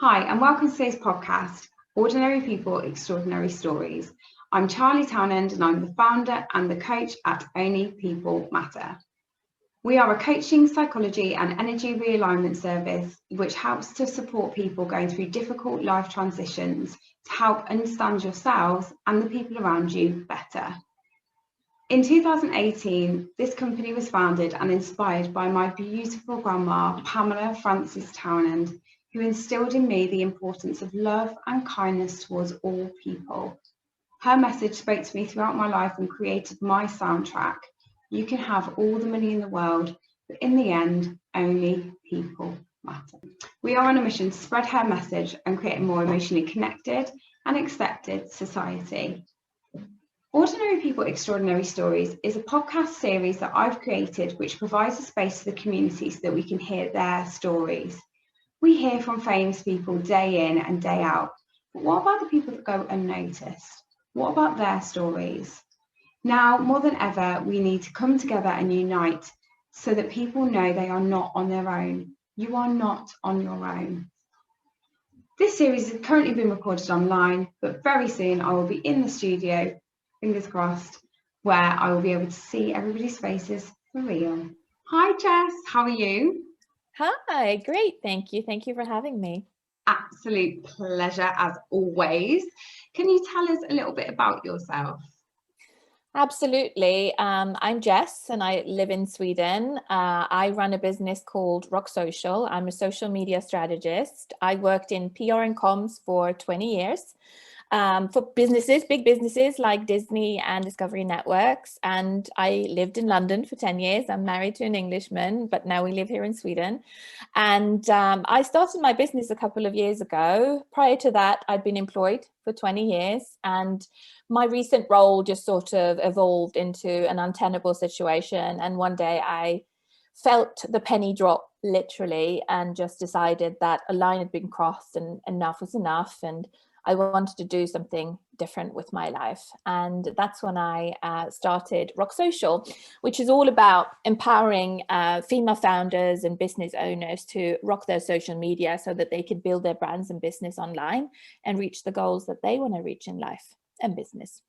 Hi, and welcome to today's podcast, Ordinary People, Extraordinary Stories. I'm Charlie Townend, and I'm the founder and the coach at Only People Matter. We are a coaching, psychology, and energy realignment service which helps to support people going through difficult life transitions to help understand yourselves and the people around you better. In 2018, this company was founded and inspired by my beautiful grandma, Pamela Frances Townend, who instilled in me the importance of love and kindness towards all people. Her message spoke to me throughout my life and created my soundtrack. You can have all the money in the world, but in the end, only people matter. We are on a mission to spread her message and create a more emotionally connected and accepted society. Ordinary People, Extraordinary Stories is a podcast series that I've created which provides a space for the community so that we can hear their stories. We hear from famous people day in and day out, but what about the people that go unnoticed? What about their stories? Now, more than ever, we need to come together and unite so that people know they are not on their own. You are not on your own. This series is currently being recorded online, but very soon I will be in the studio, fingers crossed, where I will be able to see everybody's faces for real. Hi, Jess, how are you? Hi, great, thank you. Thank you for having me. Absolute pleasure as always. Can you tell us a little bit about yourself? Absolutely. I'm Jess and I live in Sweden. I run a business called Rock Social. I'm a social media strategist. I worked in PR and comms for 20 years. For businesses, big businesses like Disney and Discovery Networks. And I lived in London for 10 years. I'm married to an Englishman, but now we live here in Sweden. And I started my business a couple of years ago. Prior to that, I'd been employed for 20 years. And my recent role just sort of evolved into an untenable situation. And one day I felt the penny drop literally and just decided that a line had been crossed and enough was enough. And I wanted to do something different with my life. And that's when I started Rock Social, which is all about empowering female founders and business owners to rock their social media so that they can build their brands and business online and reach the goals that they want to reach in life and business.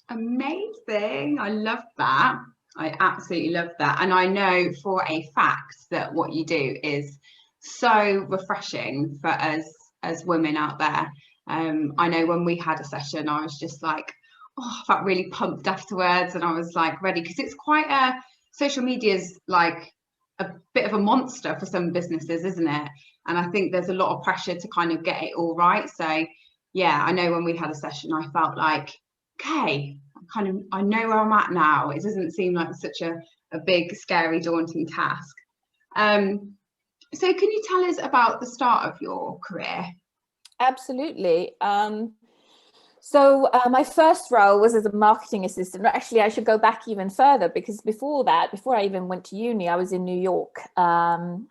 Amazing. I love that. I absolutely love that. And I know for a fact that what you do is so refreshing for us as women out there. I know when we had a session, I was just like, I felt really pumped afterwards, and I was like ready, because it's quite social media's like a bit of a monster for some businesses, isn't it? And I think there's a lot of pressure to kind of get it all right. So yeah, I know when we had a session, I felt like, okay, I know where I'm at now. It doesn't seem like such a big, scary, daunting task. So can you tell us about the start of your career? Absolutely. So my first role was as a marketing assistant. Actually, I should go back even further, because before that, before I even went to uni, I was in New York and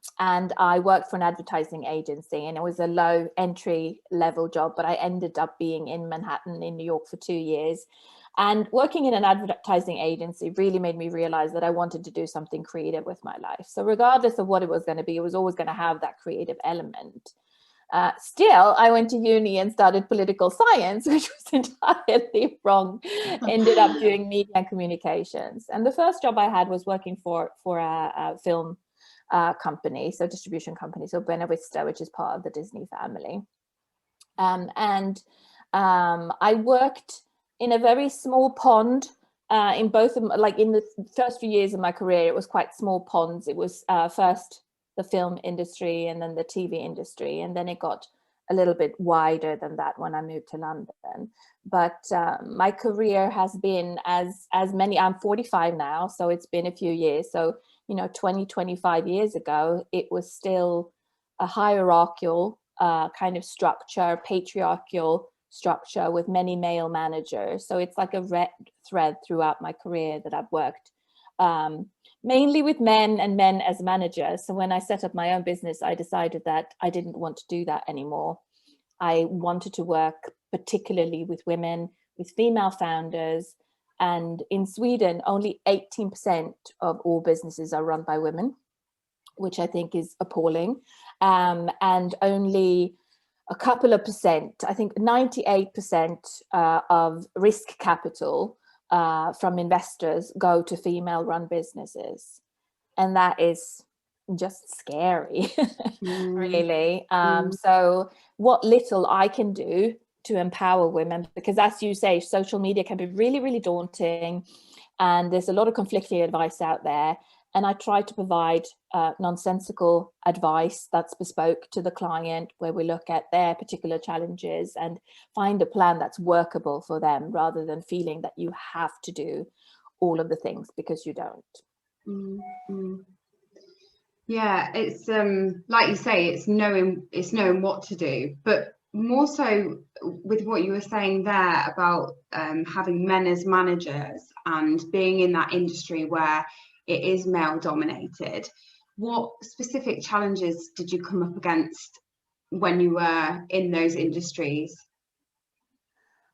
I worked for an advertising agency, and it was a low entry level job, but I ended up being in Manhattan in New York for 2 years. And working in an advertising agency really made me realize that I wanted to do something creative with my life. So regardless of what it was going to be, it was always going to have that creative element. Still, I went to uni and started political science, which was entirely wrong. Ended up doing media and communications. And the first job I had was working for a film company, so distribution company, so Buena Vista, which is part of the Disney family. I worked in a very small pond in both of, like in the first few years of my career, it was quite small ponds. It was first the film industry and then the TV industry. And then it got a little bit wider than that when I moved to London. But my career has been as many, I'm 45 now, so it's been a few years. So, 25 years ago, it was still a hierarchical kind of structure, patriarchal structure with many male managers. So it's like a red thread throughout my career that I've worked mainly with men and men as managers. So when I set up my own business, I decided that I didn't want to do that anymore. I wanted to work particularly with women, with female founders. And in Sweden, only 18% of all businesses are run by women, which I think is appalling. And only a couple of percent, I think 98% of risk capital from investors go to female-run businesses. And that is just scary, really. So what little I can do to empower women, because as you say, social media can be really, really daunting, and there's a lot of conflicting advice out there. And I try to provide nonsensical advice that's bespoke to the client, where we look at their particular challenges and find a plan that's workable for them, rather than feeling that you have to do all of the things, because you don't. Yeah, it's like you say, it's knowing what to do, but more so with what you were saying there about having men as managers and being in that industry where it is male dominated. What specific challenges did you come up against when you were in those industries?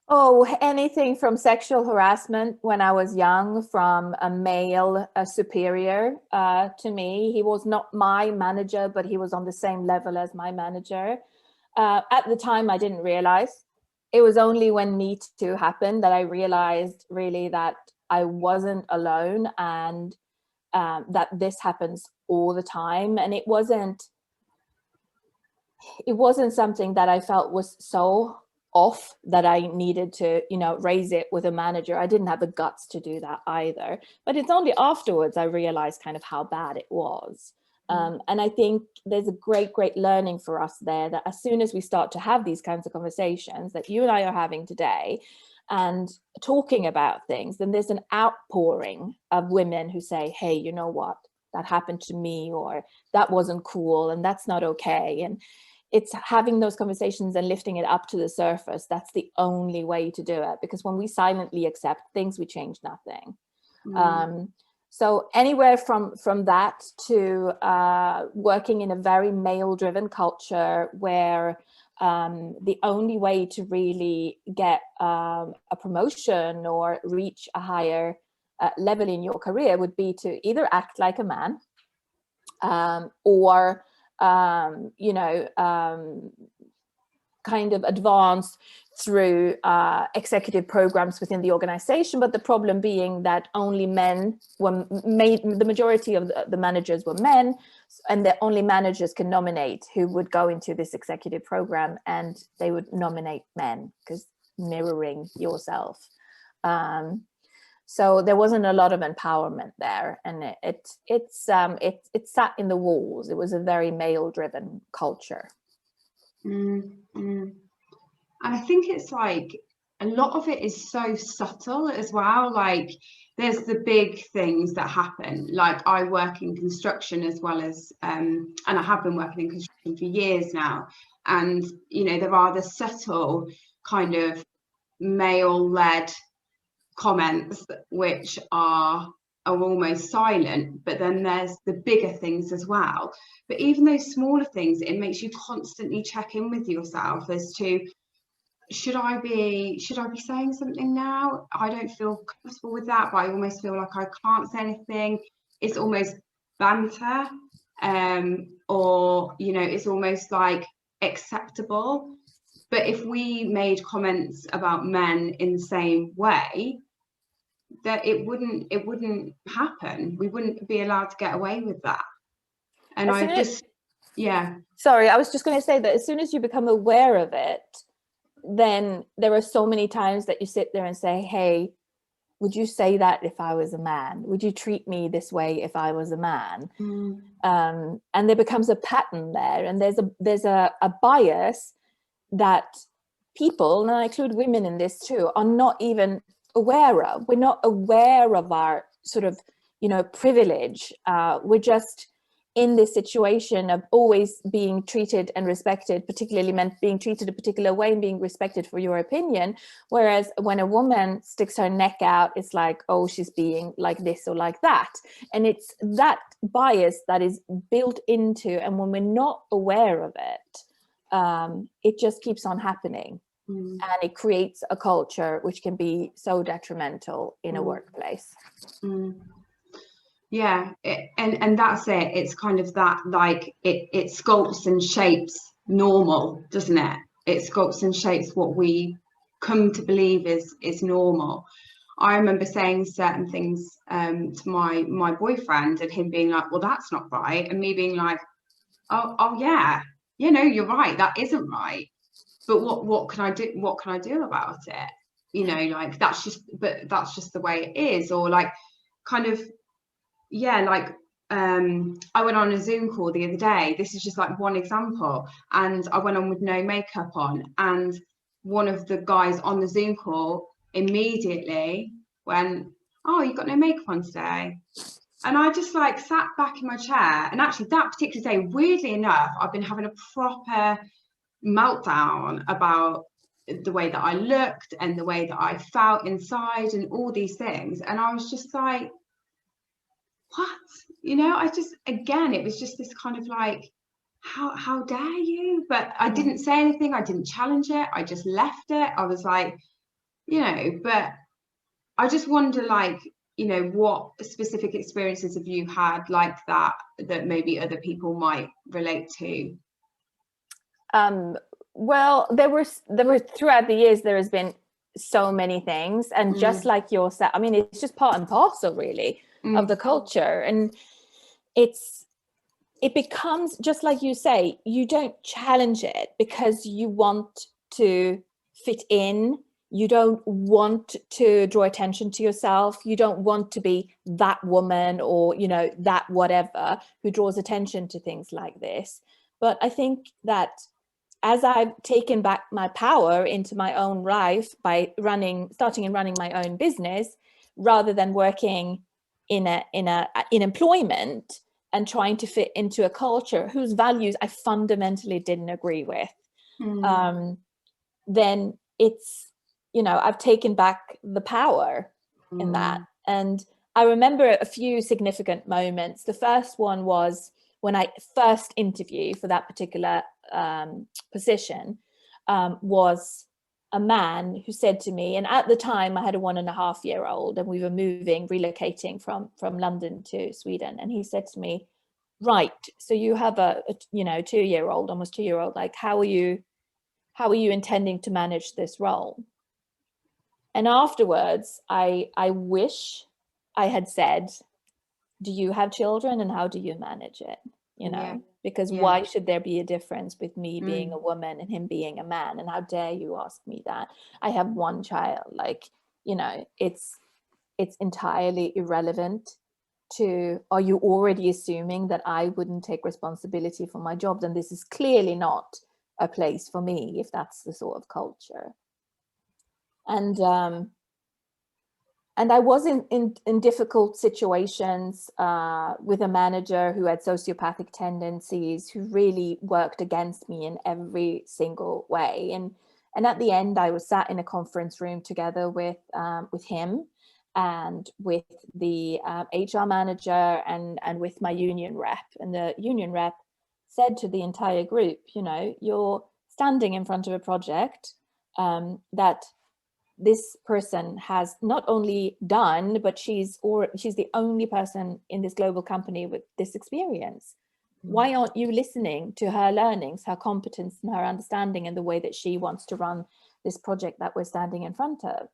Oh, anything from sexual harassment when I was young, from a male superior to me. He was not my manager, but he was on the same level as my manager. At the time, I didn't realize. It was only when Me Too happened that I realized really that I wasn't alone, and that this happens all the time. And it wasn't something that I felt was so off that I needed to, raise it with a manager. I didn't have the guts to do that either. But it's only afterwards I realized kind of how bad it was. And I think there's a great learning for us there, that as soon as we start to have these kinds of conversations that you and I are having today, and talking about things, then there's an outpouring of women who say, hey, you know what, that happened to me, or that wasn't cool, and that's not okay. And it's having those conversations and lifting it up to the surface. That's the only way to do it, because when we silently accept things, we change nothing. So anywhere from that to working in a very male-driven culture, where the only way to really get a promotion or reach a higher level in your career would be to either act like a man, or kind of advance through executive programs within the organization. But the problem being that only men were made, the majority of the managers were men, and the only managers can nominate who would go into this executive program, and they would nominate men, because mirroring yourself. So there wasn't a lot of empowerment there, and it sat in the walls. It was a very male-driven culture. And I think it's like a lot of it is so subtle as well. Like there's the big things that happen. Like I work in construction as well as, and I have been working in construction for years now. And, there are the subtle kind of male-led comments which are almost silent, but then there's the bigger things as well. But even those smaller things, it makes you constantly check in with yourself as to, should I be saying something now? I don't feel comfortable with that, but I almost feel like I can't say anything. It's almost banter, or it's almost like acceptable. But if we made comments about men in the same way, that it wouldn't happen. We wouldn't be allowed to get away with that. And sorry, I was just going to say that as soon as you become aware of it, then there are so many times that you sit there and say, hey, would you say that if I was a man? Would you treat me this way if I was a man? And there becomes a pattern there, and there's a bias that people, and I include women in this too, are not even aware of. We're not aware of our sort of, privilege. We're just in this situation of always being treated and respected, particularly men being treated a particular way and being respected for your opinion. Whereas when a woman sticks her neck out, it's like, oh, she's being like this or like that. And it's that bias that is built into, and when we're not aware of it, it just keeps on happening. And it creates a culture which can be so detrimental in a workplace. Yeah, and that's it. It's kind of that, like it sculpts and shapes normal, doesn't it? it sculpts and shapes what we come to believe is normal. I remember saying certain things to my boyfriend, and him being like, well, that's not right, and me being like, oh yeah, you know, you're right, that isn't right, but what can I do about it? You know, like that's just the way it is. Or like, kind of, yeah, like I went on a Zoom call the other day. This is just like one example, and I went on with no makeup on, and one of the guys on the Zoom call immediately went, oh, you got no makeup on today. And I just like sat back in my chair, and actually that particular day, weirdly enough, I've been having a proper meltdown about the way that I looked and the way that I felt inside and all these things. And I was just like, what? You know, I just, again, it was just this kind of like, how dare you? But I didn't say anything. I didn't challenge it. I just left it. I was like, you know, but I just wonder, like, you know, what specific experiences have you had like that maybe other people might relate to? Well, there were throughout the years, there has been so many things, and just like yourself, I mean, it's just part and parcel really of the culture, and it becomes, just like you say, you don't challenge it because you want to fit in. You don't want to draw attention to yourself. You don't want to be that woman, or, you know, that whatever who draws attention to things like this. But I think that as I've taken back my power into my own life by starting and running my own business, rather than working in employment and trying to fit into a culture whose values I fundamentally didn't agree with, then it's, you know, I've taken back the power in that. And I remember a few significant moments. The first one was when I first interviewed for that particular position, was a man who said to me, and at the time I had a 1.5-year-old, and we were relocating from London to Sweden. And he said to me, right, so you have a 2-year-old, almost 2-year-old, like, how are you intending to manage this role? And afterwards, I wish I had said, do you have children, and how do you manage it? You know, because why should there be a difference with me being a woman and him being a man? And how dare you ask me that? I have one child. Like, you know, it's entirely irrelevant to, are you already assuming that I wouldn't take responsibility for my job? Then this is clearly not a place for me, if that's the sort of culture. And I was in difficult situations with a manager who had sociopathic tendencies, who really worked against me in every single way. And at the end, I was sat in a conference room together with him and with the HR manager and with my union rep. And the union rep said to the entire group, you know, you're standing in front of a project that this person has not only done, but she's the only person in this global company with this experience. Why aren't you listening to her learnings, her competence, and her understanding, and the way that she wants to run this project that we're standing in front of?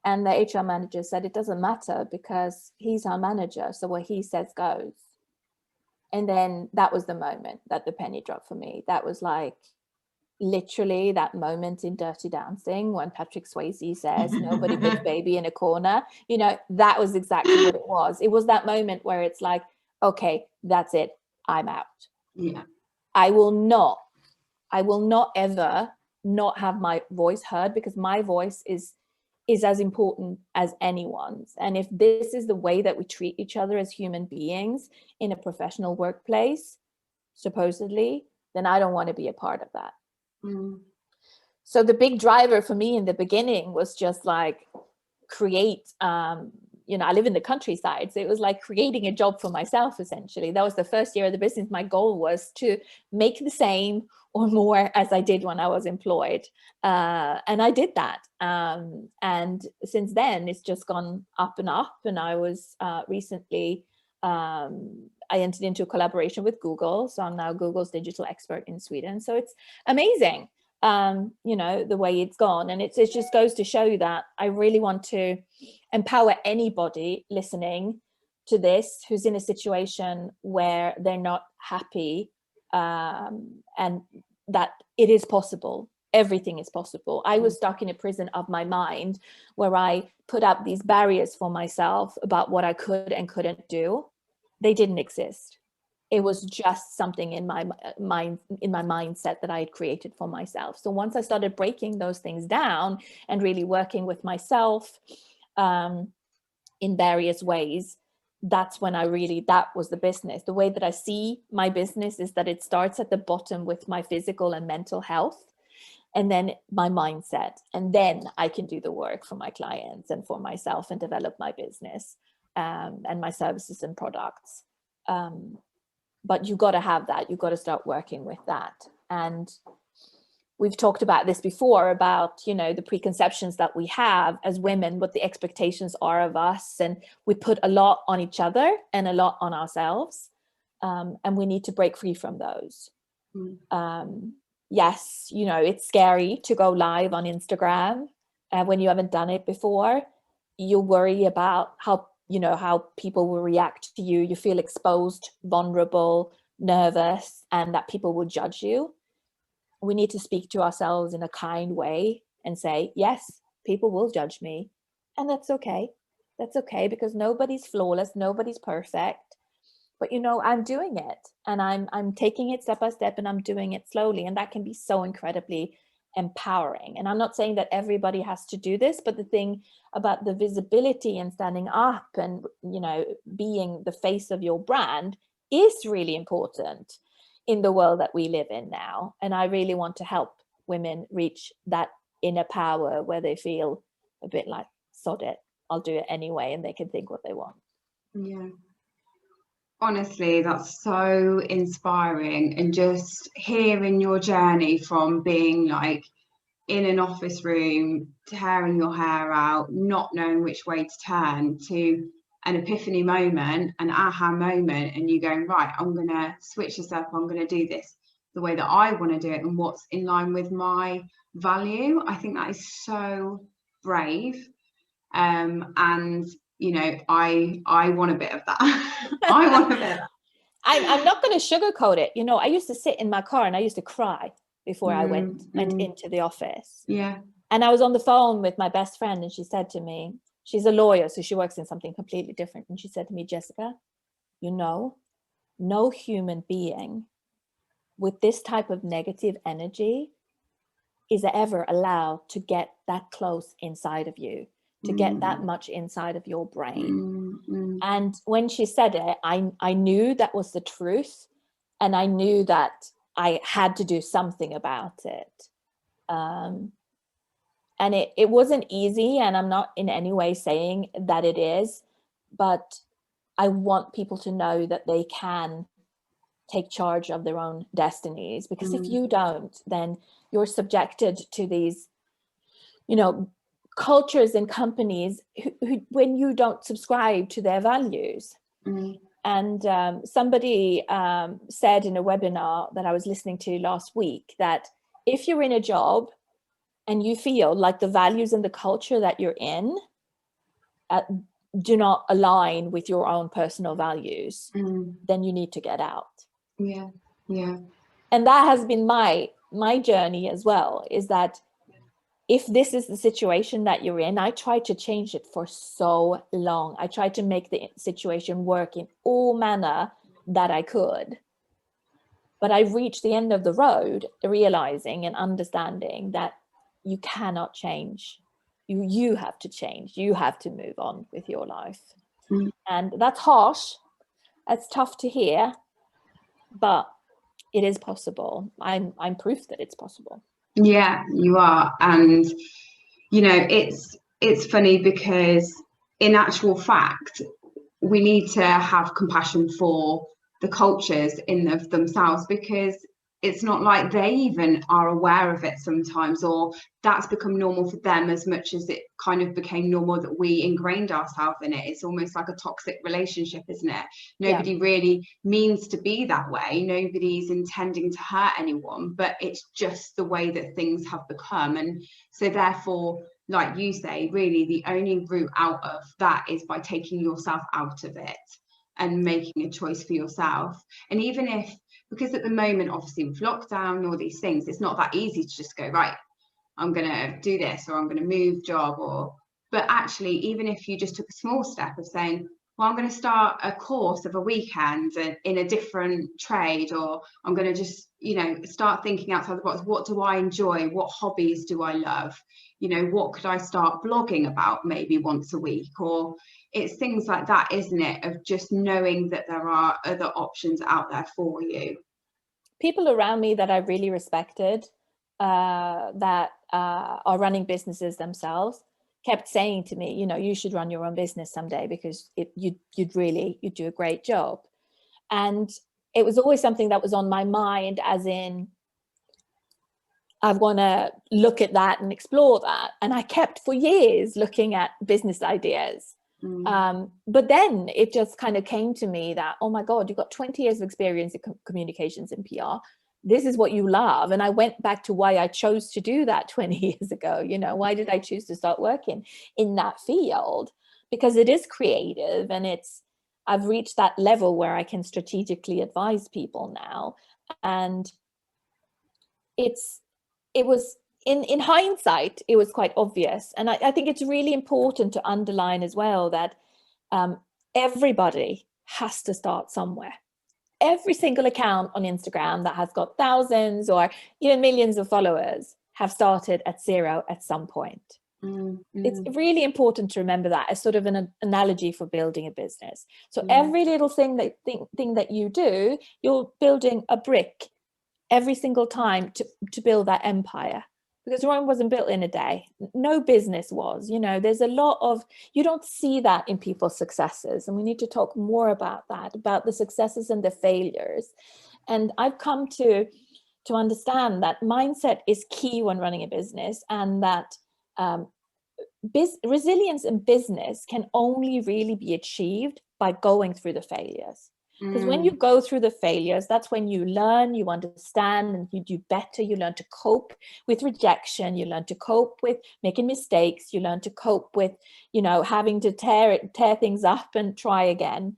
And the HR manager said, it doesn't matter, because he's our manager, so what he says goes. And then that was the moment that the penny dropped for me. That was like, literally that moment in Dirty Dancing when Patrick Swayze says, nobody puts baby in a corner, you know, that was exactly what it was. It was that moment where it's like, okay, that's it, I'm out. Yeah. I will not ever not have my voice heard, because my voice is as important as anyone's. And if this is the way that we treat each other as human beings in a professional workplace, supposedly, then I don't want to be a part of that. So the big driver for me in the beginning was just like create, you know, I live in the countryside, so it was like creating a job for myself, essentially. That was the first year of the business. My goal was to make the same or more as I did when I was employed. And I did that. And since then, it's just gone up and up. And I was recently, I entered into a collaboration with Google. So I'm now Google's digital expert in Sweden. So it's amazing. you know, the way it's gone. And it just goes to show you that I really want to empower anybody listening to this who's in a situation where they're not happy, and that it is possible. Everything is possible. I was stuck in a prison of my mind where I put up these barriers for myself about what I could and couldn't do. They didn't exist. It was just something in my mind, in my mindset that I had created for myself. So once I started breaking those things down and really working with myself in various ways, that's when that was the business. The way that I see my business is that it starts at the bottom with my physical and mental health, and then my mindset. And then I can do the work for my clients and for myself and develop my business and my services and products. But you got to have that. You've got to start working with that. And we've talked about this before, about, you know, the preconceptions that we have as women, what the expectations are of us. And we put a lot on each other and a lot on ourselves. And we need to break free from those. Yes, you know, it's scary to go live on Instagram when you haven't done it before. You worry about how people will react to you. You feel exposed, vulnerable, nervous, and that people will judge you. We need to speak to ourselves in a kind way and say, yes, people will judge me. And that's okay. That's okay, because nobody's flawless, nobody's perfect. But, you know, I'm doing it, and I'm taking it step by step, and I'm doing it slowly. And that can be so incredibly empowering. And I'm not saying that everybody has to do this, but the thing about the visibility and standing up and, you know, being the face of your brand is really important in the world that we live in now. And I really want to help women reach that inner power where they feel a bit like, sod it, I'll do it anyway, and they can think what they want. Yeah. Honestly, that's so inspiring. And just hearing your journey from being like in an office room, tearing your hair out, not knowing which way to turn, to an epiphany moment, an aha moment, and you going, right, I'm going to switch this up. I'm going to do this the way that I want to do it and what's in line with my value. I think that is so brave. And you know, I want a bit of that. I want a bit of that. I'm not going to sugarcoat it. You know, I used to sit in my car and I used to cry before I went into the office. Yeah. And I was on the phone with my best friend, and she said to me, she's a lawyer, so she works in something completely different. And she said to me, Jessica, you know, no human being with this type of negative energy is ever allowed to get that close inside of you, to get that much inside of your brain. And when she said it, I knew that was the truth. And I knew that I had to do something about it. And it wasn't easy. And I'm not in any way saying that it is, but I want people to know that they can take charge of their own destinies, because if you don't, then you're subjected to these, you know, cultures and companies who when you don't subscribe to their values. And somebody said in a webinar that I was listening to last week that if you're in a job and you feel like the values and the culture that you're in do not align with your own personal values, then you need to get out. Yeah. And that has been my journey as well, is that if this is the situation that you're in, I tried to change it for so long. I tried to make the situation work in all manner that I could. But I reached the end of the road realizing and understanding that you cannot change. You have to change. You have to move on with your life. And that's harsh. That's tough to hear, but it is possible. I'm proof that it's possible. Yeah, you are. And you know, it's funny because in actual fact we need to have compassion for the cultures in of themselves, because it's not like they even are aware of it sometimes, or that's become normal for them as much as it kind of became normal that we ingrained ourselves in it. It's almost like a toxic relationship, isn't it? Nobody really means to be that way. Nobody's intending to hurt anyone, but it's just the way that things have become. And so therefore, like you say, really the only route out of that is by taking yourself out of it and making a choice for yourself. And even if, because at the moment, obviously with lockdown and all these things, it's not that easy to just go, right, I'm going to do this, or I'm going to move job, but actually, even if you just took a small step of saying, well, I'm going to start a course of a weekend in a different trade, or I'm going to just, start thinking outside the box. What do I enjoy? What hobbies do I love? What could I start blogging about maybe once a week? Or it's things like that, isn't it? Of just knowing that there are other options out there for you. People around me that I really respected, that are running businesses themselves, kept saying to me, you should run your own business someday, because you'd do a great job. And it was always something that was on my mind, as in, I want to look at that and explore that. And I kept for years looking at business ideas. But then it just kind of came to me that, oh my God, you've got 20 years of experience in communications and PR. This is what you love. And I went back to why I chose to do that 20 years ago. Why did I choose to start working in that field? Because it is creative, and I've reached that level where I can strategically advise people now. And it was, in hindsight, it was quite obvious. And I think it's really important to underline as well that everybody has to start somewhere. Every single account on Instagram that has got thousands or even millions of followers have started at zero at some point. It's really important to remember that as sort of an analogy for building a business. So every little thing that you do, you're building a brick every single time to build that empire. Because Rome wasn't built in a day. No business was. There's a lot of, you don't see that in people's successes. And we need to talk more about that, about the successes and the failures. And I've come to understand that mindset is key when running a business, and that resilience in business can only really be achieved by going through the failures. Because when you go through the failures, that's when you learn, you understand, and you do better. You learn to cope with rejection. You learn to cope with making mistakes. You learn to cope with, having to tear things up and try again.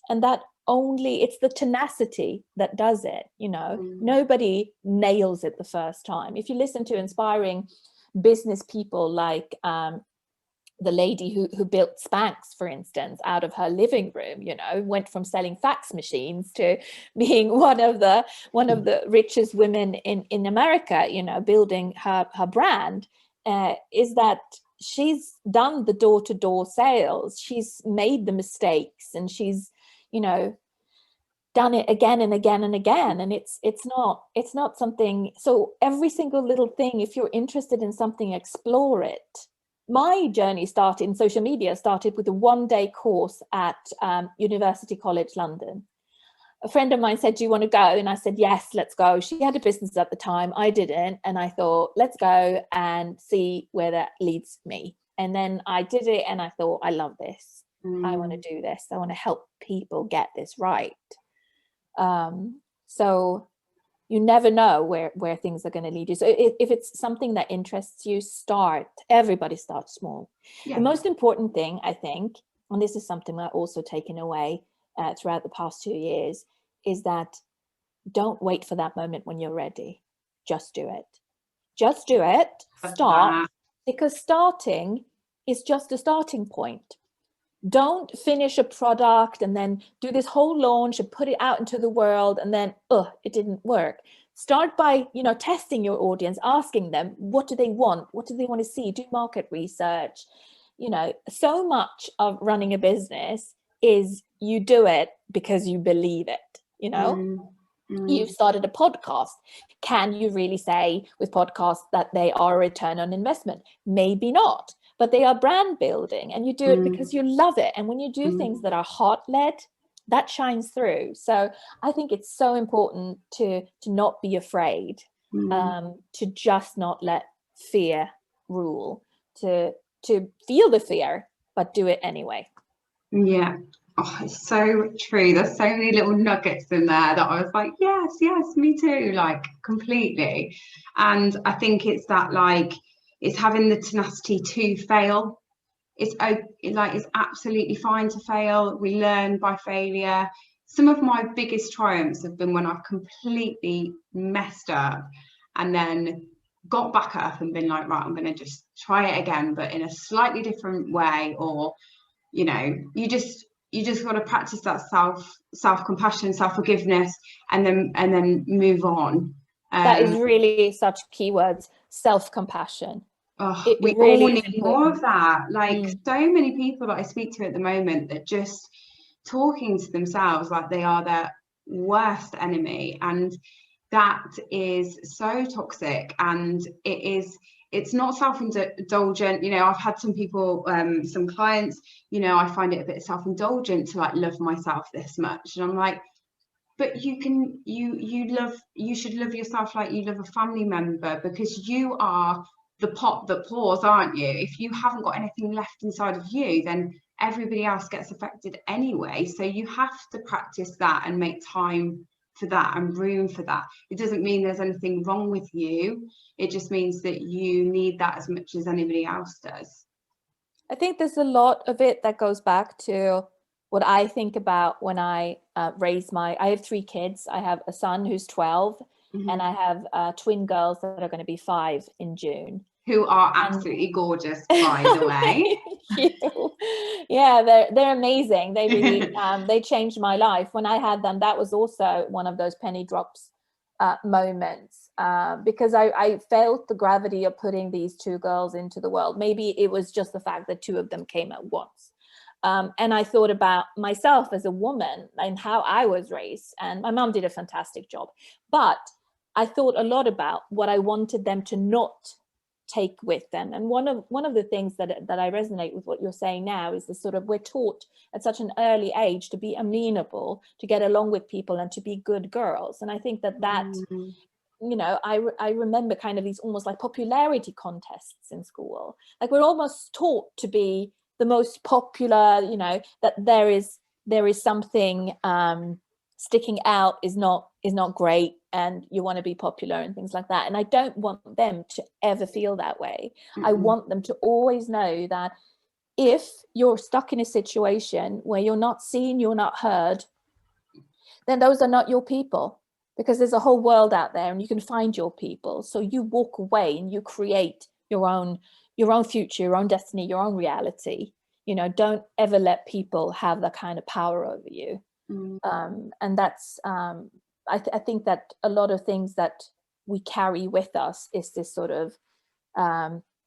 And that it's the tenacity that does it. Nobody nails it the first time. If you listen to inspiring business people like the lady who built Spanx, for instance, out of her living room, went from selling fax machines to being one of the richest women in America, building her brand, is that she's done the door-to-door sales. She's made the mistakes, and she's, done it again and again and again. And it's not something, so every single little thing, if you're interested in something, explore it. My journey started in social media, started with a one-day course at University College London. A friend of mine said, do you want to go? And I said, yes, let's go. She had a business at the time. I didn't. And I thought, let's go and see where that leads me. And then I did it, and I thought, I love this. I want to do this. I want to help people get this right. So you never know where things are going to lead you. So if it's something that interests you, everybody starts small. Yeah. The most important thing, I think, and this is something I've also taken away throughout the past 2 years, is that don't wait for that moment when you're ready. Just do it. Just do it. Start. Because starting is just a starting point. Don't finish a product and then do this whole launch and put it out into the world and then, it didn't work. Start by, testing your audience, asking them, what do they want? What do they want to see? Do market research. So much of running a business is you do it because you believe it, You've started a podcast. Can you really say with podcasts that they are a return on investment? Maybe not. But they are brand building, and you do it because you love it. And when you do things that are heart-led, that shines through. So I think it's so important to not be afraid, to just not let fear rule, to feel the fear, but do it anyway. Yeah. Oh, it's so true. There's so many little nuggets in there that I was like, yes, me too, like completely. And I think it's that, like, it's having the tenacity to fail. It's like, it's absolutely fine to fail. We learn by failure. Some of my biggest triumphs have been when I've completely messed up and then got back up and been like, right, I'm going to just try it again, but in a slightly different way. Or, you know, you just got to practice that self-compassion, self-forgiveness, and then move on. That is really such keywords, self-compassion. Oh, we really all need more of that. Like, so many people that I speak to at the moment that just talking to themselves like they are their worst enemy, and that is so toxic. And it's not self-indulgent. You know, I've had some people, some clients, you know, I find it a bit self-indulgent to like love myself this much, and I'm like, but you should love yourself like you love a family member, because you are the pot that pours, aren't you? If you haven't got anything left inside of you, then everybody else gets affected anyway. So you have to practice that and make time for that and room for that. It doesn't mean there's anything wrong with you. It just means that you need that as much as anybody else does. I think there's a lot of it that goes back to what I think about when I I have 3 kids. I have a son who's 12, and I have twin girls that are going to be 5 in June. Who are absolutely gorgeous, by the way. Thank you. Yeah, they're amazing. They really they changed my life. When I had them, that was also one of those penny drops moments, because I felt the gravity of putting these 2 girls into the world. Maybe it was just the fact that 2 of them came at once. And I thought about myself as a woman and how I was raised. And my mom did a fantastic job. But I thought a lot about what I wanted them to not take with them. And one of the things that I resonate with what you're saying now is the sort of, we're taught at such an early age to be amenable, to get along with people, and to be good girls. And I think that you know, I remember kind of these almost like popularity contests in school. Like, we're almost taught to be the most popular, you know, that there is something sticking out is not great, and you want to be popular and things like that. And I don't want them to ever feel that way. I want them to always know that if you're stuck in a situation where you're not seen, you're not heard, then those are not your people, because there's a whole world out there and you can find your people. So you walk away and you create your own future, your own destiny, your own reality. You know, don't ever let people have that kind of power over you. And that's I think that a lot of things that we carry with us is this sort of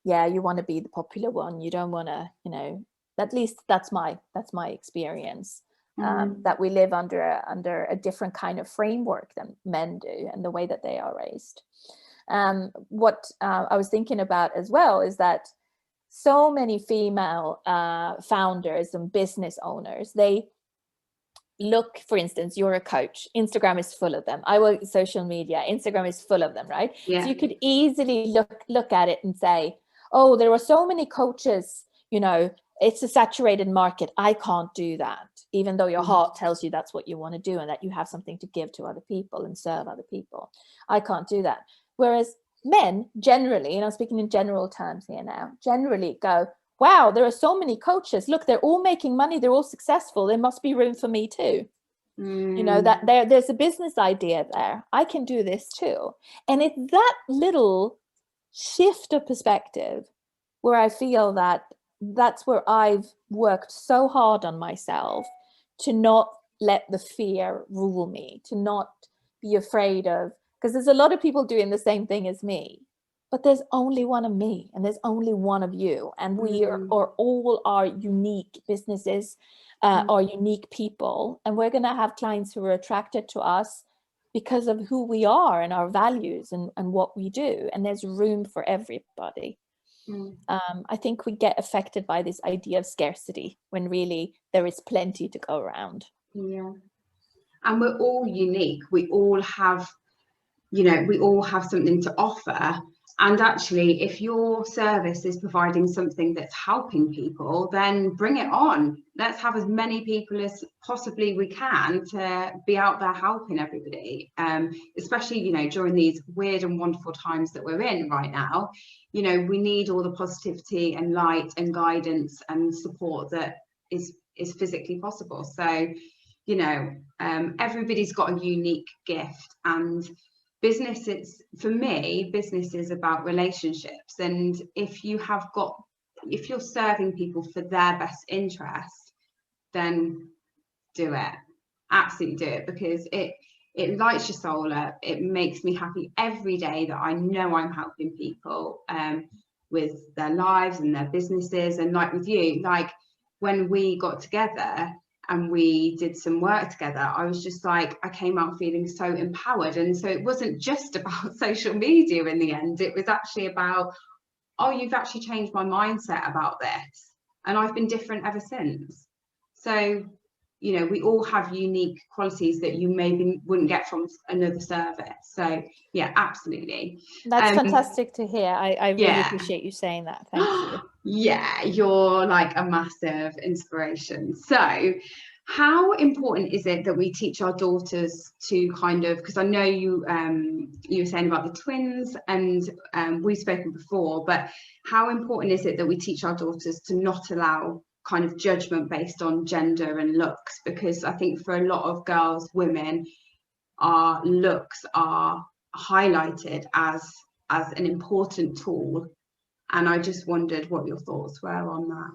you want to be the popular one, you don't want to, you know, at least that's my experience, that we live under a different kind of framework than men do, and the way that they are raised. What I was thinking about as well is that so many female founders and business owners, they look, for instance, you're a coach, Instagram is full of them. I work in social media, Instagram is full of them, right? Yeah. So you could easily look at it and say, oh, there are so many coaches, you know, it's a saturated market, I can't do that, even though your heart tells you that's what you want to do and that you have something to give to other people and serve other people. I can't do that. Whereas men generally, and I'm speaking in general terms here now, generally go, wow, there are so many coaches. Look, they're all making money. They're all successful. There must be room for me too. You know, that there's a business idea there. I can do this too. And it's that little shift of perspective where I feel that that's where I've worked so hard on myself, to not let the fear rule me, to not be afraid of, because there's a lot of people doing the same thing as me. But there's only one of me and there's only one of you. And we are all our unique businesses, our unique people. And we're going to have clients who are attracted to us because of who we are and our values and what we do. And there's room for everybody. I think we get affected by this idea of scarcity when really there is plenty to go around. Yeah. And we're all unique. We all have, you know, we all have something to offer. And actually, if your service is providing something that's helping people, then bring it on. Let's have as many people as possibly we can to be out there helping everybody. Especially, you know, during these weird and wonderful times that we're in right now. You know, we need all the positivity and light and guidance and support that is physically possible. So, you know, everybody's got a unique gift, and business, it's, for me, business is about relationships. And if you're serving people for their best interest, then do it. Absolutely do it, because it lights your soul up. It makes me happy every day that I know I'm helping people with their lives and their businesses. And like with you, like when we got together and we did some work together, I was just like, I came out feeling so empowered. And so it wasn't just about social media in the end. It was actually about, oh, you've actually changed my mindset about this. And I've been different ever since. So, you know, we all have unique qualities that you maybe wouldn't get from another service. So yeah, absolutely. That's fantastic to hear. I really yeah. appreciate you saying that. Thank you. Yeah, you're like a massive inspiration. So how important is it that we teach our daughters to kind of, because I know you were saying about the twins, and we've spoken before, but how important is it that we teach our daughters to not allow kind of judgment based on gender and looks? Because I think for a lot of girls, women, our looks are highlighted as an important tool. And I just wondered what your thoughts were on that.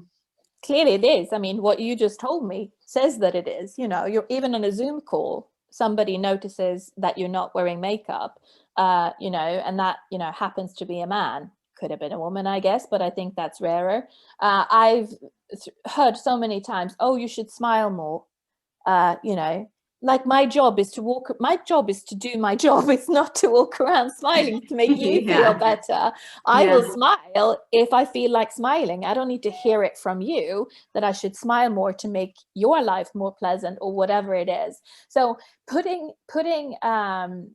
Clearly it is. I mean, what you just told me says that it is. You know, you're even on a Zoom call, somebody notices that you're not wearing makeup, you know, and that, you know, happens to be a man. Could have been a woman, I guess, but I think that's rarer. I've heard so many times, oh, you should smile more. You know, like my job is to do my job. It's not to walk around smiling to make you feel better. I will smile if I feel like smiling. I don't need to hear it from you that I should smile more to make your life more pleasant or whatever it is. So putting all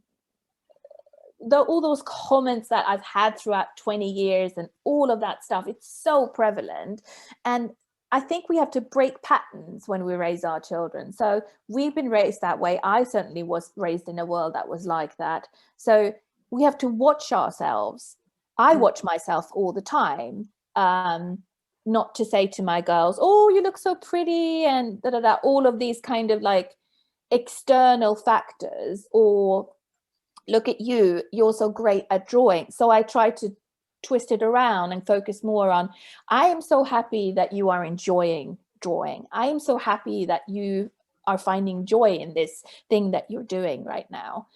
those comments that I've had throughout 20 years and all of that stuff, it's so prevalent. And I think we have to break patterns when we raise our children. So we've been raised that way. I certainly was raised in a world that was like that. So we have to watch ourselves. I watch myself all the time. Not to say to my girls, oh, you look so pretty and da da da, all of these kind of like external factors, or look at you, you're so great at drawing. So I try to twist it around and focus more on, I am so happy that you are enjoying drawing. I am so happy that you are finding joy in this thing that you're doing right now.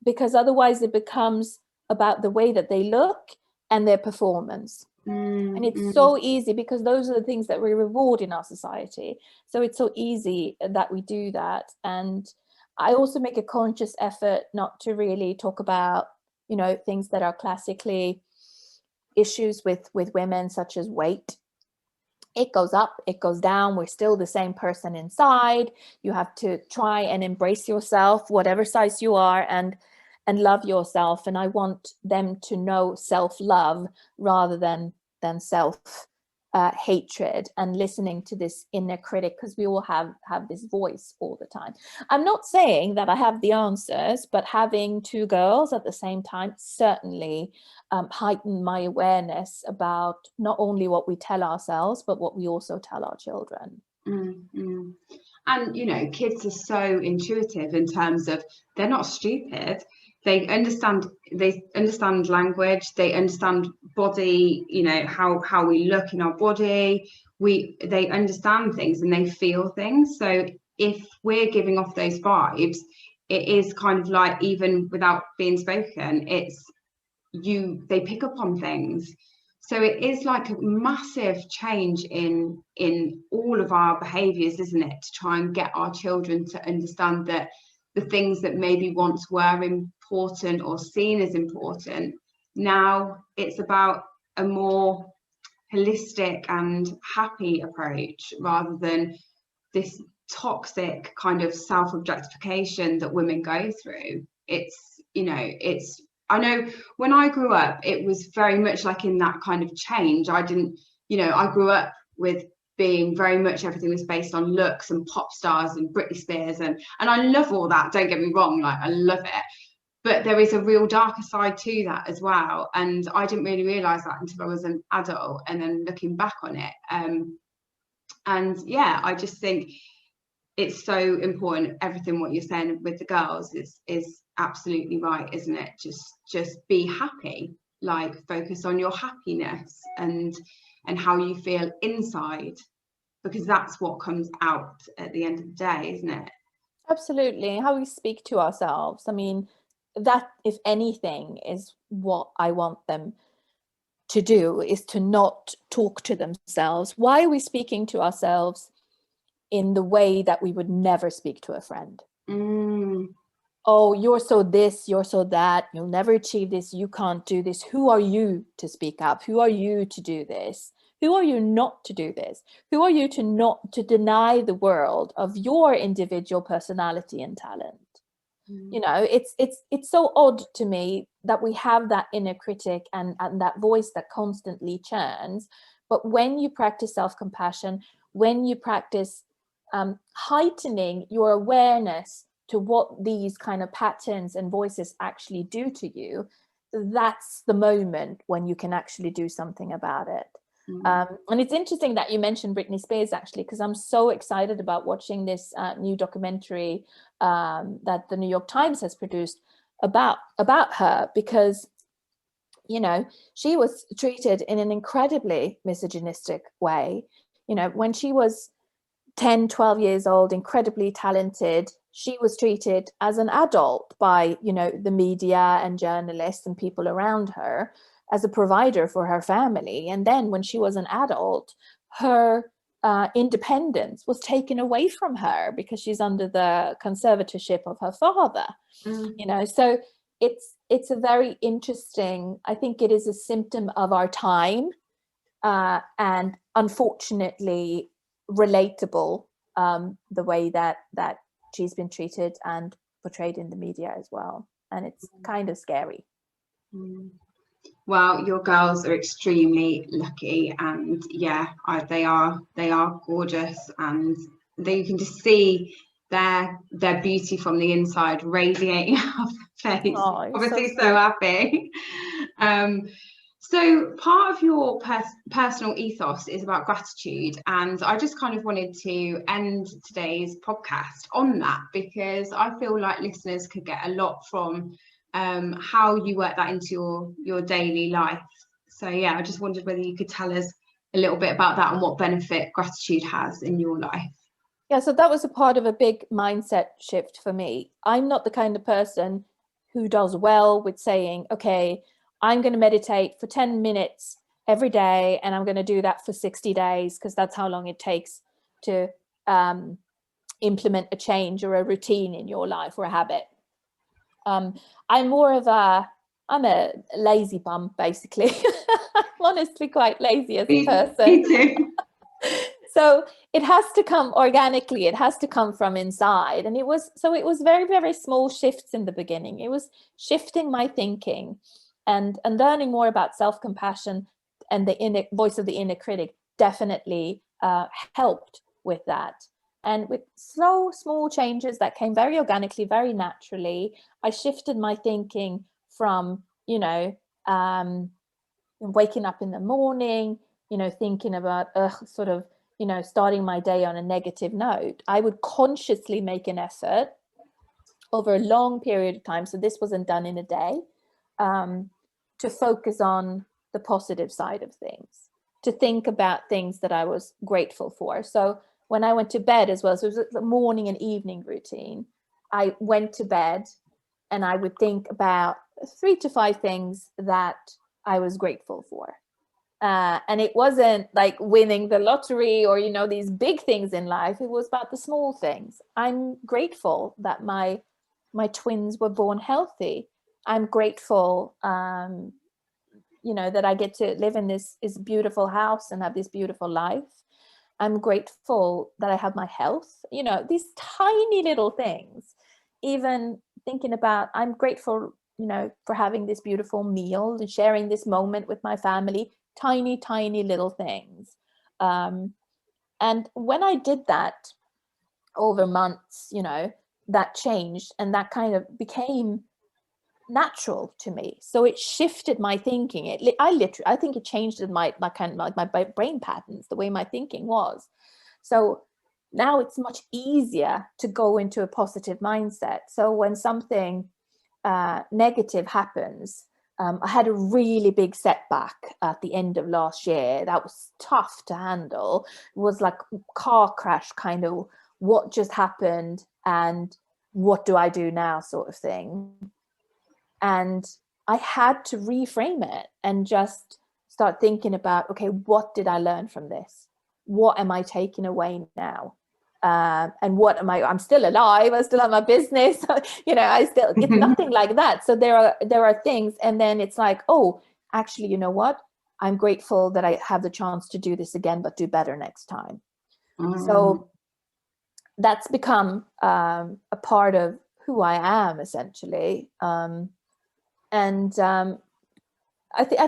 Because otherwise it becomes about the way that they look and their performance. And it's so easy, because those are the things that we reward in our society. So it's so easy that we do that. And I also make a conscious effort not to really talk about, you know, things that are classically issues with women, such as weight. It goes up, it goes down. We're still the same person inside. You have to try and embrace yourself, whatever size you are, and love yourself. And I want them to know self-love rather than self hatred, and listening to this inner critic, because we all have this voice all the time. I'm not saying that I have the answers, but having two girls at the same time certainly heightened my awareness about not only what we tell ourselves, but what we also tell our children. And you know, kids are so intuitive in terms of, they're not stupid. They understand language, they understand body, you know, how we look in our body. They understand things and they feel things. So if we're giving off those vibes, it is kind of like, even without being spoken, they pick up on things. So it is like a massive change in all of our behaviours, isn't it, to try and get our children to understand that the things that maybe once were important or seen as important, now it's about a more holistic and happy approach, rather than this toxic kind of self-objectification that women go through. It's, you know, it's, I know when I grew up, it was very much like in that kind of change. I didn't, you know, I grew up with being very much, everything was based on looks and pop stars and Britney Spears, and I love all that, don't get me wrong, like I love it, but there is a real darker side to that as well, and I didn't really realize that until I was an adult, and then looking back on it, and yeah, I just think it's so important. Everything what you're saying with the girls is absolutely right, isn't it? Just be happy, like focus on your happiness and how you feel inside, because that's what comes out at the end of the day, isn't it? Absolutely. How we speak to ourselves. I mean, that, if anything, is what I want them to do, is to not talk to themselves. Why are we speaking to ourselves in the way that we would never speak to a friend? Oh, you're so this, you're so that, you'll never achieve this, you can't do this. Who are you to speak up? Who are you to do this? Who are you not to do this? Who are you to not to deny the world of your individual personality and talent? You know, it's so odd to me that we have that inner critic and that voice that constantly churns. But when you practice self-compassion, when you practice heightening your awareness to what these kind of patterns and voices actually do to you, that's the moment when you can actually do something about it. And it's interesting that you mentioned Britney Spears, actually, because I'm so excited about watching this new documentary that the New York Times has produced about her, because, you know, she was treated in an incredibly misogynistic way. You know, when she was 10, 12 years old, incredibly talented, she was treated as an adult by, you know, the media and journalists and people around her as a provider for her family. And then when she was an adult, her independence was taken away from her because she's under the conservatorship of her father. You know, so it's a very interesting, I think it is a symptom of our time, and unfortunately relatable, the way that she's been treated and portrayed in the media as well. And it's kind of scary. Well, your girls are extremely lucky, and yeah, they are gorgeous, and you can just see their beauty from the inside radiating off their face. Oh, Obviously, so happy. So part of your personal ethos is about gratitude, and I just kind of wanted to end today's podcast on that, because I feel like listeners could get a lot from how you work that into your daily life. So yeah, I just wondered whether you could tell us a little bit about that and what benefit gratitude has in your life. Yeah, so that was a part of a big mindset shift for me. I'm not the kind of person who does well with saying, okay, I'm going to meditate for 10 minutes every day, and I'm going to do that for 60 days, because that's how long it takes to implement a change or a routine in your life or a habit. I'm a lazy bum, basically. I'm honestly quite lazy as a person. Me too. So it has to come organically. It has to come from inside. And it was very, very small shifts in the beginning. It was shifting my thinking and learning more about self-compassion, and the inner voice of the inner critic definitely helped with that. And with slow, small changes that came very organically, very naturally, I shifted my thinking from, you know, waking up in the morning, you know, thinking about sort of, you know, starting my day on a negative note. I would consciously make an effort over a long period of time, so this wasn't done in a day, to focus on the positive side of things, to think about things that I was grateful for. So when I went to bed as well, so it was a morning and evening routine, I went to bed and I would think about 3 to 5 things that I was grateful for. And it wasn't like winning the lottery or, you know, these big things in life. It was about the small things. I'm grateful that my twins were born healthy. I'm grateful, you know, that I get to live in this beautiful house and have this beautiful life. I'm grateful that I have my health, you know, these tiny little things. Even thinking about, I'm grateful, you know, for having this beautiful meal and sharing this moment with my family, tiny, tiny little things. And when I did that over months, you know, that changed, and that kind of became natural to me. So it shifted my thinking. I think it changed my kind of like my brain patterns, the way my thinking was. So now it's much easier to go into a positive mindset. So when something negative happens, I had a really big setback at the end of last year. That was tough to handle. It was like a car crash, kind of what just happened and what do I do now sort of thing. And I had to reframe it and just start thinking about, okay, what did I learn from this? What am I taking away now? And what am I'm still alive. I still have my business. You know, it's nothing like that. So there are things. And then it's like, oh, actually, you know what? I'm grateful that I have the chance to do this again, but do better next time. So that's become a part of who I am, essentially. I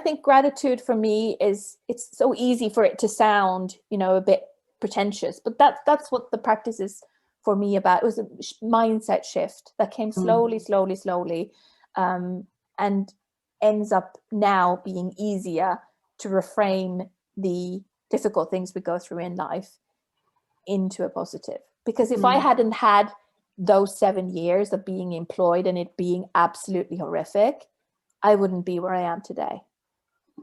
think gratitude for me is, it's so easy for it to sound, you know, a bit pretentious, but that's what the practice is for me about. It was a mindset shift that came slowly, and ends up now being easier to reframe the difficult things we go through in life into a positive. Because if I hadn't had those 7 years of being employed and it being absolutely horrific, I wouldn't be where I am today.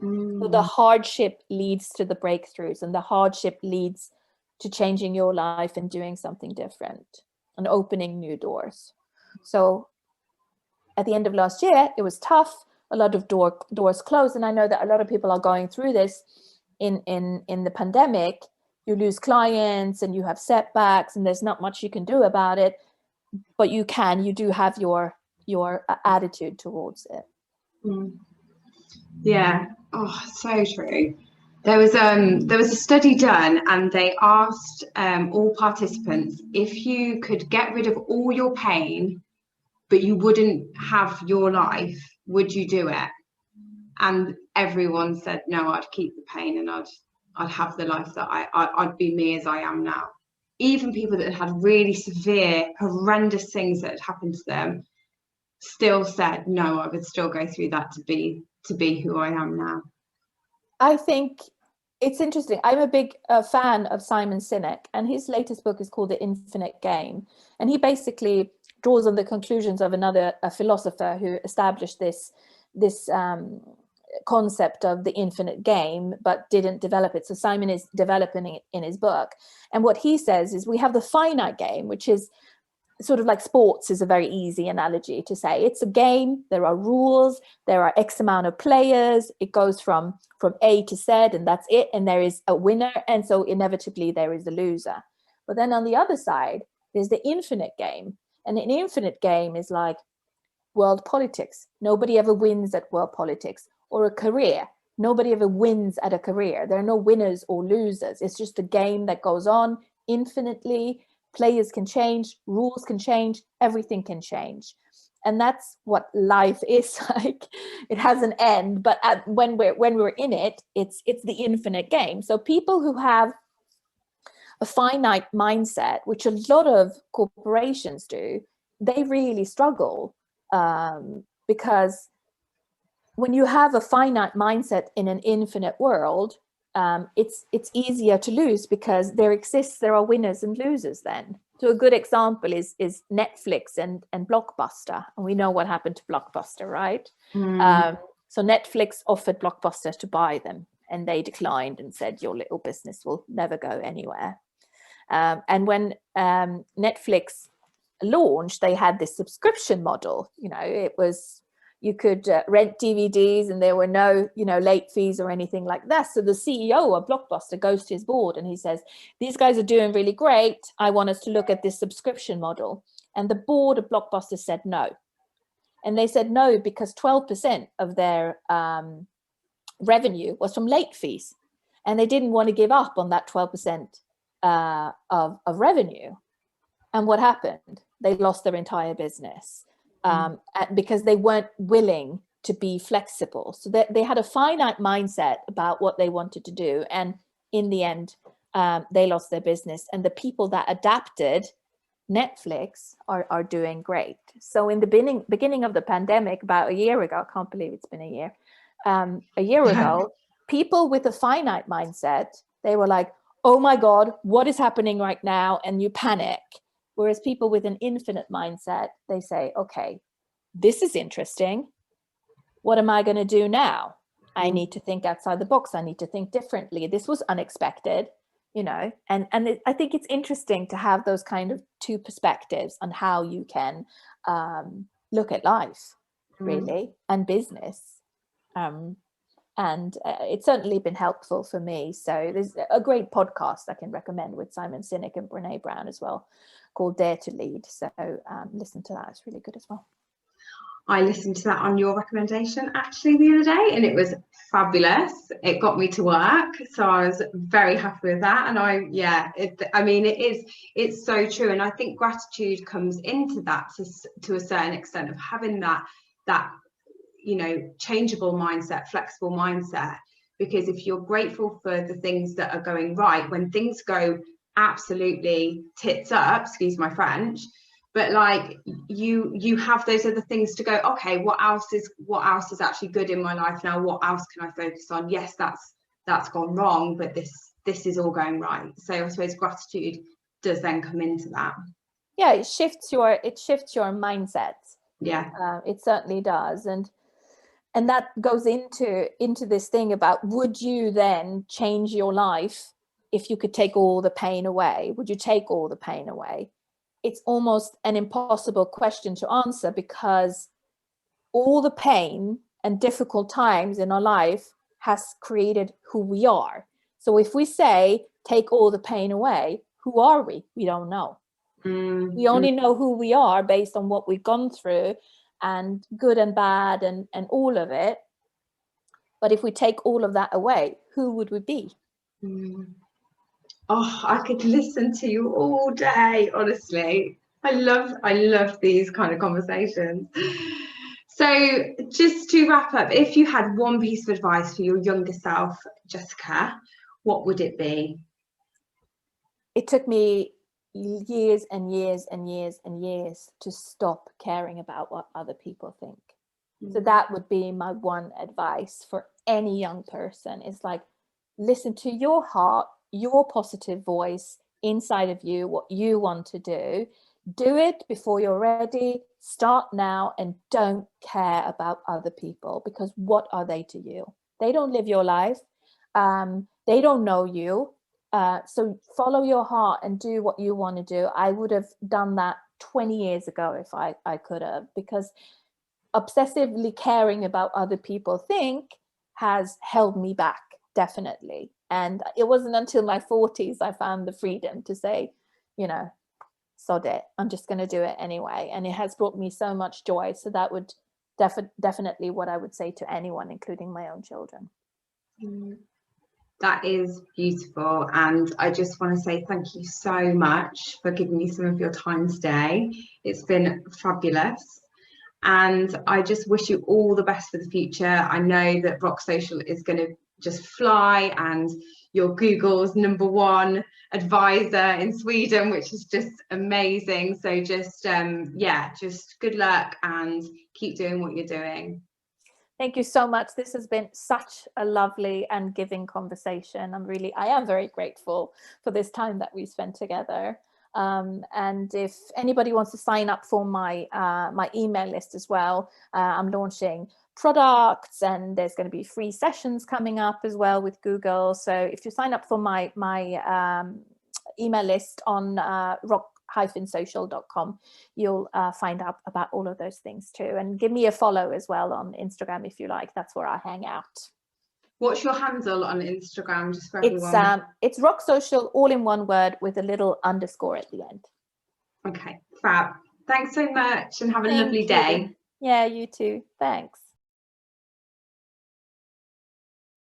So the hardship leads to the breakthroughs, and the hardship leads to changing your life and doing something different and opening new doors. So at the end of last year, it was tough. A lot of doors closed. And I know that a lot of people are going through this in the pandemic. You lose clients and you have setbacks and there's not much you can do about it, but you do have your attitude towards it. Yeah. Oh, so true. There was a study done, and they asked all participants, if you could get rid of all your pain, but you wouldn't have your life, would you do it? And everyone said, no, I'd keep the pain and I'd have the life that I'd be me as I am now. Even people that had really severe, horrendous things that had happened to them still said, no, I would still go through that to be who I am now. I think it's interesting. I'm a big fan of Simon Sinek, and his latest book is called The Infinite Game. And he basically draws on the conclusions of a philosopher who established this concept of the infinite game, but didn't develop it. So Simon is developing it in his book. And what he says is we have the finite game, which is sort of like sports is a very easy analogy to say. It's a game, there are rules, there are X amount of players, it goes from A to Z, and that's it, and there is a winner, and so inevitably there is a loser. But then on the other side, there's the infinite game, and an infinite game is like world politics. Nobody ever wins at world politics. Or a career. Nobody ever wins at a career. There are no winners or losers. It's just a game that goes on infinitely. Players can change, rules can change, everything can change. And that's what life is like. It has an end, but when we're in it, it's the infinite game. So people who have a finite mindset, which a lot of corporations do, they really struggle, because when you have a finite mindset in an infinite world, it's easier to lose, because there are winners and losers then. So a good example is Netflix and Blockbuster. And we know what happened to Blockbuster, right? So Netflix offered Blockbuster to buy them, and they declined and said, your little business will never go anywhere. And when Netflix launched, they had this subscription model. You know, it was, you could rent DVDs and there were no, late fees or anything like that. So the CEO of Blockbuster goes to his board and he says, these guys are doing really great. I want us to look at this subscription model. And the board of Blockbuster said no. And they said no because 12% of their revenue was from late fees. And they didn't want to give up on that 12% of revenue. And what happened? They lost their entire business because they weren't willing to be flexible. So they had a finite mindset about what they wanted to do. And in the end, they lost their business. And the people that adapted, Netflix, are doing great. So in the beginning of the pandemic, about a year ago, I can't believe it's been a year ago, people with a finite mindset, they were like, oh my God, what is happening right now? And you panic. Whereas people with an infinite mindset, they say, okay, this is interesting. What am I going to do now? I need to think outside the box. I need to think differently. This was unexpected, I think it's interesting to have those kind of two perspectives on how you can look at life, really, and business. And it's certainly been helpful for me. So there's a great podcast I can recommend with Simon Sinek and Brene Brown as well, called Dare to Lead. So listen to that. It's really good as well. I listened to that on your recommendation actually the other day, and it was fabulous. It got me to work, so I was very happy with that. And it's so true. And I think gratitude comes into that to a certain extent, of having that changeable mindset, flexible mindset. Because if you're grateful for the things that are going right, when things go absolutely tits up, excuse my French, but like you have those other things to go, okay, what else is actually good in my life now? What else can I focus on? Yes, that's gone wrong, but this is all going right. So I suppose gratitude does then come into that. Yeah, it shifts your mindset. Yeah, it certainly does. And that goes into this thing about, would you then change your life if you could take all the pain away? Would you take all the pain away? It's almost an impossible question to answer, because all the pain and difficult times in our life has created who we are. So if we say, take all the pain away, who are we? We don't know. We only know who we are based on what we've gone through, and good and bad and all of it. But if we take all of that away, who would we be? Oh, I could listen to you all day, honestly. I love these kind of conversations. So just to wrap up, if you had one piece of advice for your younger self, Jessica, what would it be? It took me years and years and years and years to stop caring about what other people think. So that would be my one advice for any young person, is like, listen to your heart, your positive voice inside of you, what you want to do it before you're ready. Start now, and don't care about other people, because what are they to you? They don't live your life. They don't know you. So follow your heart and do what you want to do. I would have done that 20 years ago if I could have, because obsessively caring about other people think has held me back, definitely. And it wasn't until my 40s I found the freedom to say, sod it, I'm just going to do it anyway. And it has brought me so much joy. So that would definitely what I would say to anyone, including my own children. That is beautiful. And I just want to say thank you so much for giving me some of your time today. It's been fabulous. And I just wish you all the best for the future. I know that Rock Social is going to just fly, and you're Google's #1 advisor in Sweden, which is just amazing. So just just good luck and keep doing what you're doing. Thank you so much. This has been such a lovely and giving conversation. I am very grateful for this time that we spent together. And if anybody wants to sign up for my my email list as well, I'm launching products, and there's going to be free sessions coming up as well with Google. So if you sign up for my email list on rock-social.com, you'll find out about all of those things too. And give me a follow as well on Instagram if you like. That's where I hang out. What's your handle on Instagram, just for everyone? It's Rock Social, all in one word, with a little underscore at the end. Okay, fab. Thanks so much, and have a lovely day. Yeah, you too. Thanks.